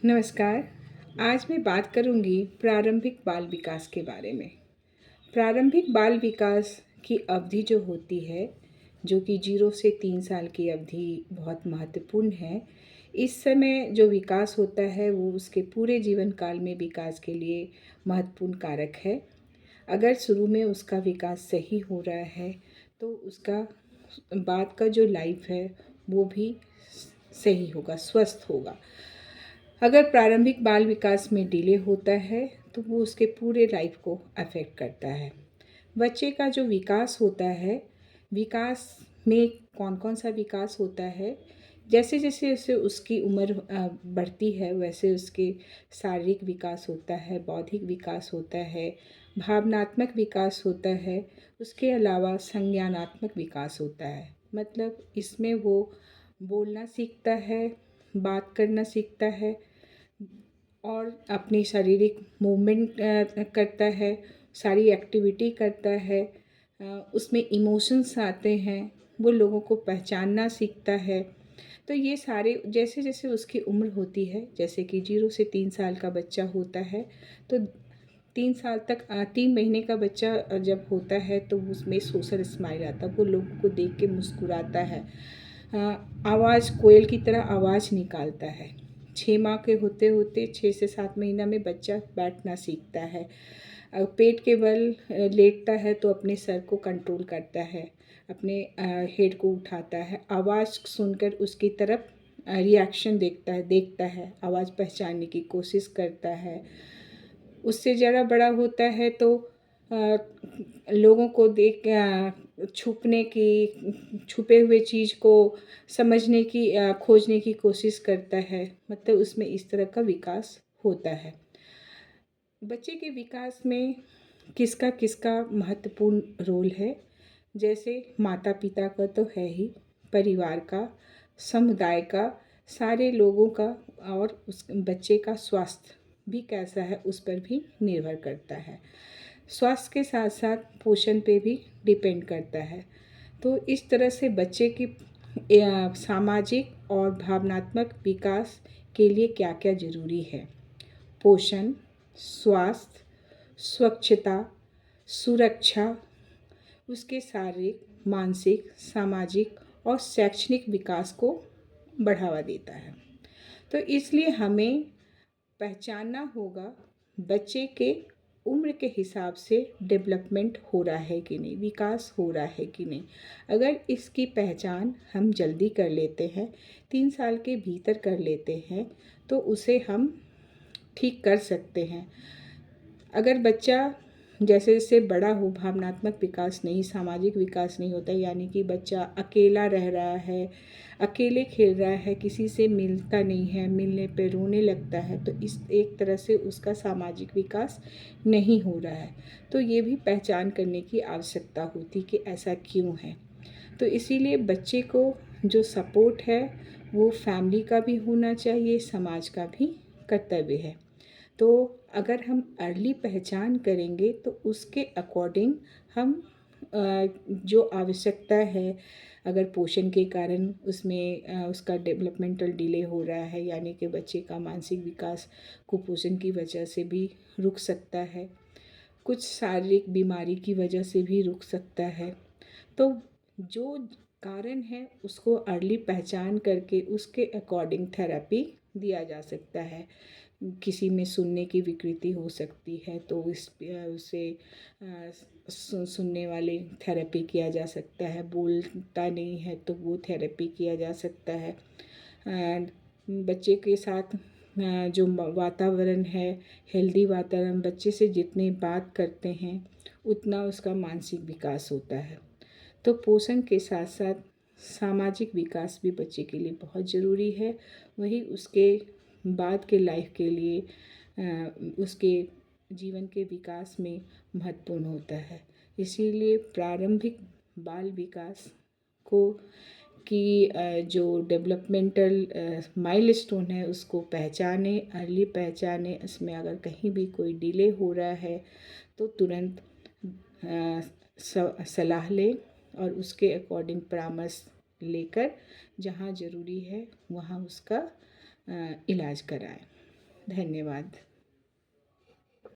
नमस्कार। आज मैं बात करूंगी प्रारंभिक बाल विकास के बारे में। प्रारंभिक बाल विकास की अवधि जो होती है, जो कि 0 से 3 साल की अवधि बहुत महत्वपूर्ण है। इस समय जो विकास होता है वो उसके पूरे जीवन काल में विकास के लिए महत्वपूर्ण कारक है। अगर शुरू में उसका विकास सही हो रहा है तो उसका बाद का जो लाइफ है वो भी सही होगा, स्वस्थ होगा। अगर प्रारंभिक बाल विकास में डिले होता है तो वो उसके पूरे लाइफ को अफेक्ट करता है। बच्चे का जो विकास होता है, विकास में कौन कौन सा विकास होता है, जैसे जैसे जैसे उसकी उम्र बढ़ती है वैसे उसके शारीरिक विकास होता है, बौद्धिक विकास होता है, भावनात्मक विकास होता है। उसके अलावा संज्ञानात्मक विकास होता है। मतलब इसमें वो बोलना सीखता है, बात करना सीखता है और अपनी शारीरिक मूवमेंट करता है, सारी एक्टिविटी करता है। उसमें इमोशंस आते हैं, वो लोगों को पहचानना सीखता है। तो ये सारे जैसे जैसे उसकी उम्र होती है, जैसे कि 0 से 3 साल का बच्चा होता है तो 3 साल तक 3 महीने का बच्चा जब होता है तो उसमें सोशल स्माइल आता है, वो लोगों को देख के मुस्कुराता है। आवाज़ कोयल की तरह आवाज़ निकालता है। 6 माह के होते होते 6 से 7 महीना में बच्चा बैठना सीखता है। पेट के बल लेटता है तो अपने सर को कंट्रोल करता है, अपने हेड को उठाता है, आवाज़ सुनकर उसकी तरफ रिएक्शन देखता है, आवाज़ पहचानने की कोशिश करता है। उससे ज़रा बड़ा होता है तो लोगों को देख छुपने की, छुपे हुए चीज़ को समझने की, खोजने की कोशिश करता है। मतलब उसमें इस तरह का विकास होता है। बच्चे के विकास में किसका किसका महत्वपूर्ण रोल है, जैसे माता पिता का तो है ही, परिवार का, समुदाय का, सारे लोगों का, और उस बच्चे का स्वास्थ्य भी कैसा है उस पर भी निर्भर करता है। स्वास्थ्य के साथ साथ पोषण पे भी डिपेंड करता है। तो इस तरह से बच्चे की सामाजिक और भावनात्मक विकास के लिए क्या क्या ज़रूरी है। पोषण, स्वास्थ्य, स्वच्छता, सुरक्षा, उसके शारीरिक, मानसिक, सामाजिक और शैक्षणिक विकास को बढ़ावा देता है। तो इसलिए हमें पहचानना होगा बच्चे के उम्र के हिसाब से डेवलपमेंट हो रहा है कि नहीं, विकास हो रहा है कि नहीं। अगर इसकी पहचान हम जल्दी कर लेते हैं, 3 साल के भीतर कर लेते हैं, तो उसे हम ठीक कर सकते हैं। अगर बच्चा जैसे जैसे बड़ा हो, भावनात्मक विकास नहीं, सामाजिक विकास नहीं होता, यानी कि बच्चा अकेला रह रहा है, अकेले खेल रहा है, किसी से मिलता नहीं है, मिलने पे रोने लगता है, तो इस एक तरह से उसका सामाजिक विकास नहीं हो रहा है। तो ये भी पहचान करने की आवश्यकता होती कि ऐसा क्यों है। तो इसीलिए बच्चे को जो सपोर्ट है वो फैमिली का भी होना चाहिए, समाज का भी कर्तव्य है। तो अगर हम अर्ली पहचान करेंगे तो उसके अकॉर्डिंग हम जो आवश्यकता है, अगर पोषण के कारण उसमें उसका डेवलपमेंटल डिले हो रहा है, यानी कि बच्चे का मानसिक विकास कुपोषण की वजह से भी रुक सकता है, कुछ शारीरिक बीमारी की वजह से भी रुक सकता है। तो जो कारण है उसको अर्ली पहचान करके उसके अकॉर्डिंग थेरेपी दिया जा सकता है। किसी में सुनने की विकृति हो सकती है तो इस उसे सुनने वाली थेरेपी किया जा सकता है। बोलता नहीं है तो वो थेरेपी किया जा सकता है। बच्चे के साथ जो वातावरण है, हेल्दी वातावरण, बच्चे से जितनी बात करते हैं उतना उसका मानसिक विकास होता है। तो पोषण के साथ साथ सामाजिक विकास भी बच्चे के लिए बहुत ज़रूरी है। वही उसके बाद के लाइफ के लिए उसके जीवन के विकास में महत्वपूर्ण होता है। इसीलिए प्रारंभिक बाल विकास को की जो डेवलपमेंटल माइलस्टोन है उसको पहचाने, अर्ली पहचाने। इसमें अगर कहीं भी कोई डिले हो रहा है तो तुरंत सलाह लें और उसके अकॉर्डिंग परामर्श लेकर जहाँ ज़रूरी है वहाँ उसका इलाज कराएं। धन्यवाद।